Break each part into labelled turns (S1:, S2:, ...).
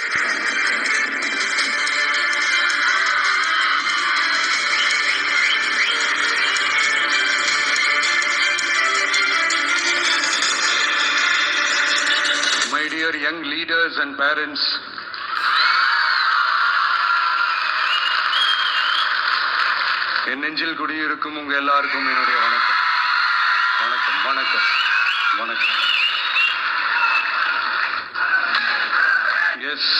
S1: My dear young leaders and parents, என் நெஞ்சில் குடியிருக்கும் உங்க எல்லாருக்கும் என்னுடைய வணக்கம் வணக்கம் வணக்கம் வணக்கம். Yes,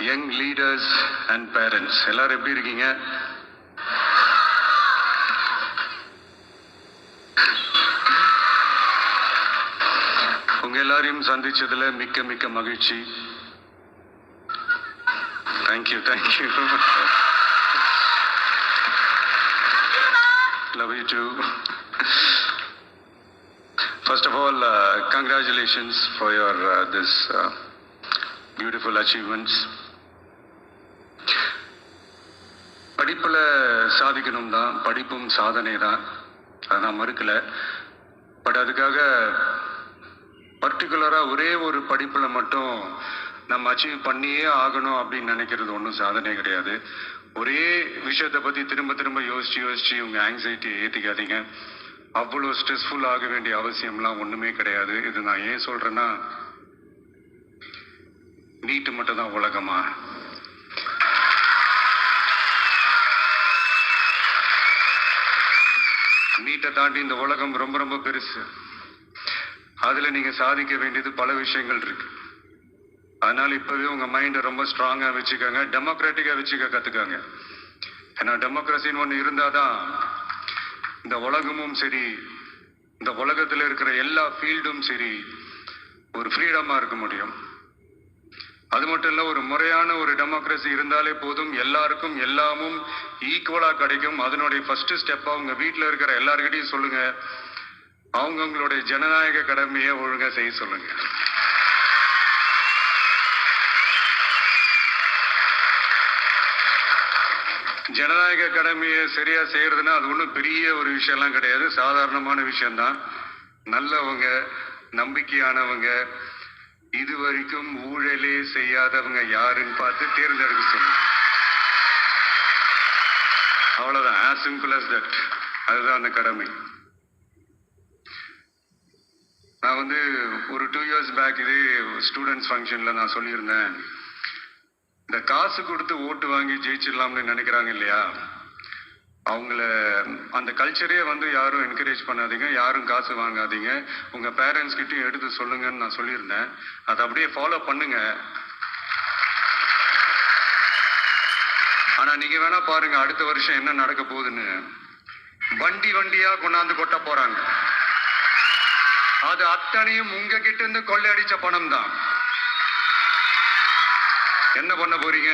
S1: young leaders and parents எல்லாரும் எப்படி இருக்கீங்க? உங்க எல்லாரையும் சந்திச்சதுல மிக்க மிக்க மகிழ்ச்சி. Thank you thank you. Love you too. First of all, congratulations for your this beautiful achievements. படிப்புல சாதிக்கணும் தான், படிப்பும் சாதனை தான், அதை நான் மறுக்கல. பட் அதுக்காக பர்டிகுலரா ஒரே ஒரு படிப்புல மட்டும் நம்ம அச்சீவ் பண்ணியே ஆகணும் அப்படின்னு நினைக்கிறது ஒன்றும் சாதனை கிடையாது. ஒரே விஷயத்தை பத்தி திரும்ப திரும்ப யோசிச்சு உங்க ஆங்ஸைட்டியை ஏத்திக்காதீங்க. அவ்வளோ ஸ்ட்ரெஸ்ஃபுல் ஆக வேண்டிய அவசியம்லாம் ஒண்ணுமே கிடையாது. இது நான் ஏன் சொல்றேன்னா, நீட்டு மட்டும் தான் உலகமா? நீட்டை தாண்டி இந்த உலகம் ரொம்ப ரொம்ப பெருசு. அதுல நீங்க சாதிக்க வேண்டியது பல விஷயங்கள் இருக்கு. அதனால இப்பவே உங்க மைண்டை ரொம்ப ஸ்ட்ராங்கா வச்சுக்கோங்க, டெமோக்ராட்டிக்கா வச்சுக்க கத்துக்காங்க. ஏன்னா டெமோக்ரஸின்னு ஒண்ணு இருந்தாதான் இந்த உலகமும் சரி, இந்த உலகத்துல இருக்கிற எல்லா ஃபீல்டும் சரி ஒரு ஃப்ரீடமா இருக்க முடியும். அது மட்டும் இல்ல, ஒரு முறையான ஒரு டெமோக்ரஸி இருந்தாலே போதும், எல்லாருக்கும் எல்லாமும் ஈக்குவலா கிடைக்கும். அதனுடைய ஃபர்ஸ்ட் ஸ்டெப்பா உங்க வீட்டுல இருக்கிற எல்லார்கிட்டையும் சொல்லுங்க, அவங்களுடைய ஜனநாயக கடமையை ஒழுங்கா செய்ய சொல்லுங்க. ஜனநாயக கடமையை சரியா செய்யறதுன்னா அது ஒன்றும் பெரிய ஒரு விஷயம்லாம் கிடையாது, சாதாரணமான விஷயம்தான். நல்லவங்க, நம்பிக்கையானவங்க, இது வரைக்கும் ஊழலே செய்யாதவங்க யாருன்னு பார்த்து தேர்ந்தெடுக்க சொல்லுங்க. அவ்வளவுதான், as simple as that. அதுதான் அந்த கடமை. நான் ஒரு 2 years பேக் இதே ஸ்டூடெண்ட்ஸ் ஃபங்க்ஷன்ல நான் சொல்லியிருந்தேன், இந்த காசு கொடுத்து ஓட்டு வாங்கி ஜெயிச்சிடலாம்னு நினைக்கிறாங்க இல்லையா, அவங்கள அந்த கல்ச்சரே யாரும் என்கரேஜ் பண்ணாதீங்க, யாரும் காசு வாங்காதீங்க, உங்க பேரண்ட்ஸ் கிட்டையும் எடுத்து சொல்லுங்கன்னு நான் சொல்லியிருந்தேன். அதை அப்படியே ஃபாலோ பண்ணுங்க. ஆனா நீங்க வேணா பாருங்க, அடுத்த வருஷம் என்ன நடக்க போகுதுன்னு. வண்டி வண்டியா கொண்டாந்து கொட்ட போறாங்க. அது அத்தனையும் உங்ககிட்ட இருந்து கொள்ளையடிச்ச பணம் தான். என்ன பண்ண போறீங்க?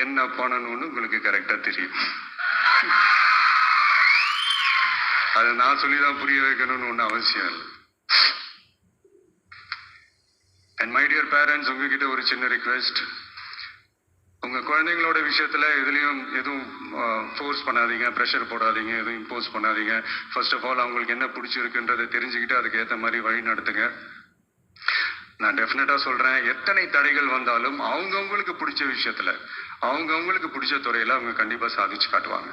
S1: என்ன பண்ணணும்னு உங்களுக்கு கரெக்டா தெரியும். அது நான் சொல்லிதான் புரிய வைக்கணும்னு ஒன்றும் அவசியம் இல்லை. அண்ட் மை டியர் பேரண்ட்ஸ், உங்ககிட்ட ஒரு சின்ன ரிக்வெஸ்ட். உங்க குழந்தைங்களோட விஷயத்துல எதுவும் ஃபோர்ஸ் பண்ணாதீங்க, ப்ரெஷர் போடாதீங்க, எதுவும் இம்போஸ் பண்ணாதீங்க. ஃபர்ஸ்ட் ஆஃப் ஆல் அவங்களுக்கு என்ன பிடிச்சிருக்குன்றதை தெரிஞ்சுக்கிட்டு அதுக்கு ஏற்ற மாதிரி வழி நடத்துங்க. நான் டெஃபினட்டா சொல்றேன், எத்தனை தடைகள் வந்தாலும் அவங்கவுங்களுக்கு பிடிச்ச விஷயத்துல, அவங்கவுங்களுக்கு பிடிச்ச துறையில அவங்க கண்டிப்பா சாதிச்சு காட்டுவாங்க.